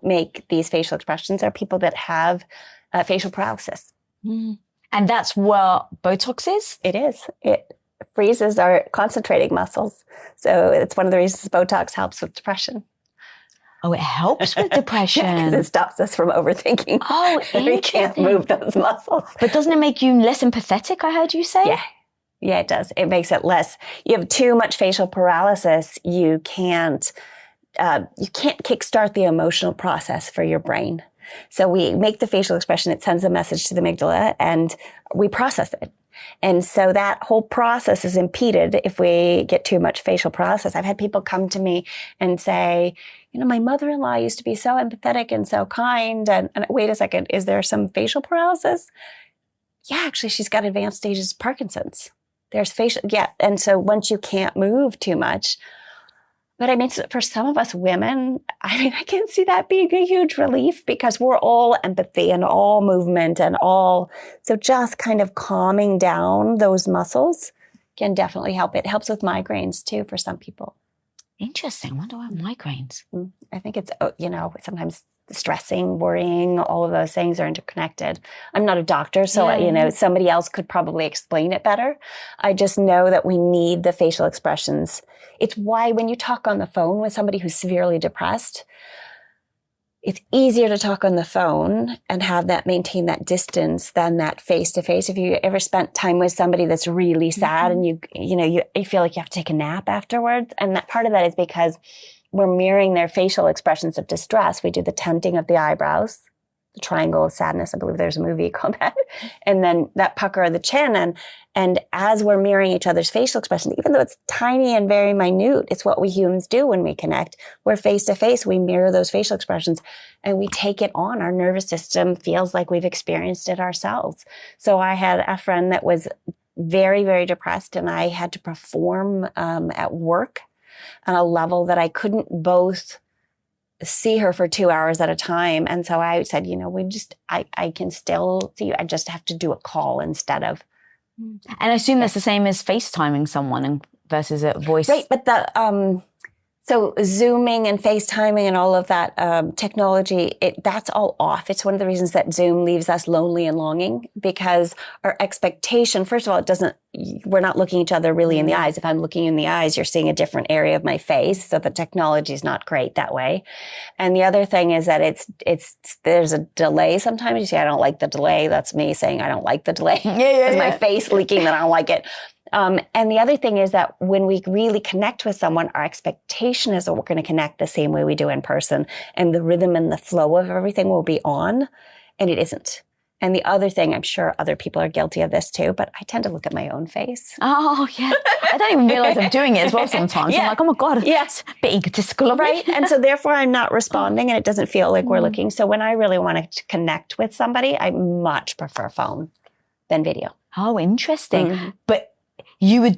make these facial expressions are people that have facial paralysis. Mm. And that's what Botox is? It is. It freezes our concentrating muscles. So it's one of the reasons Botox helps with depression. Oh, it helps with depression. Yeah, because it stops us from overthinking. Oh, we can't move those muscles. But doesn't it make you less empathetic, I heard you say? Yeah. Yeah, it does. It makes it less. You have too much facial paralysis. You can't kickstart the emotional process for your brain. So we make the facial expression, it sends a message to the amygdala, and we process it. And so that whole process is impeded if we get too much facial paralysis. I've had people come to me and say, my mother-in-law used to be so empathetic and so kind. And wait a second, is there some facial paralysis? Yeah, actually, she's got advanced stages of Parkinson's. There's facial, yeah. And so once you can't move too much, but I mean, for some of us women, I can see that being a huge relief because we're all empathy and all movement and all, so just kind of calming down those muscles can definitely help. It helps with migraines too for some people. Interesting. I wonder why migraines. I think it's, sometimes stressing, worrying, all of those things are interconnected. I'm not a doctor, so, somebody else could probably explain it better. I just know that we need the facial expressions. It's why when you talk on the phone with somebody who's severely depressed, it's easier to talk on the phone and maintain that distance than that face to face. If you ever spent time with somebody that's really sad and you feel like you have to take a nap afterwards. And that part of that is because we're mirroring their facial expressions of distress. We do the tenting of the eyebrows, the triangle of sadness. I believe there's a movie called that. And then that pucker of the chin. And as we're mirroring each other's facial expressions, even though it's tiny and very minute, it's what we humans do when we connect. We're face to face. We mirror those facial expressions and we take it on. Our nervous system feels like we've experienced it ourselves. So I had a friend that was very, very depressed and I had to perform at work on a level that I couldn't both see her for 2 hours at a time. And so I said, I can still see you. I just have to do a call instead of. And I assume that's the same as FaceTiming someone versus a voice. Right. But so Zooming and FaceTiming and all of that technology, that's all off. It's one of the reasons that Zoom leaves us lonely and longing because our expectation, first of all, we're not looking each other really in the eyes. If I'm looking in the eyes, you're seeing a different area of my face. So the technology is not great that way. And the other thing is that there's a delay sometimes. You say, I don't like the delay. That's me saying I don't like the delay. It's my face leaking that I don't like it. And the other thing is that when we really connect with someone, our expectation is that we're going to connect the same way we do in person. And the rhythm and the flow of everything will be on, and it isn't. And the other thing, I'm sure other people are guilty of this too, but I tend to look at my own face. Oh, yeah. I don't even realize I'm doing it as well sometimes. Yeah. I'm like, oh my God, it's a bit egotistical of me. Right. And so therefore I'm not responding and it doesn't feel like we're looking. So when I really want to connect with somebody, I much prefer phone than video. Oh, interesting. But you would do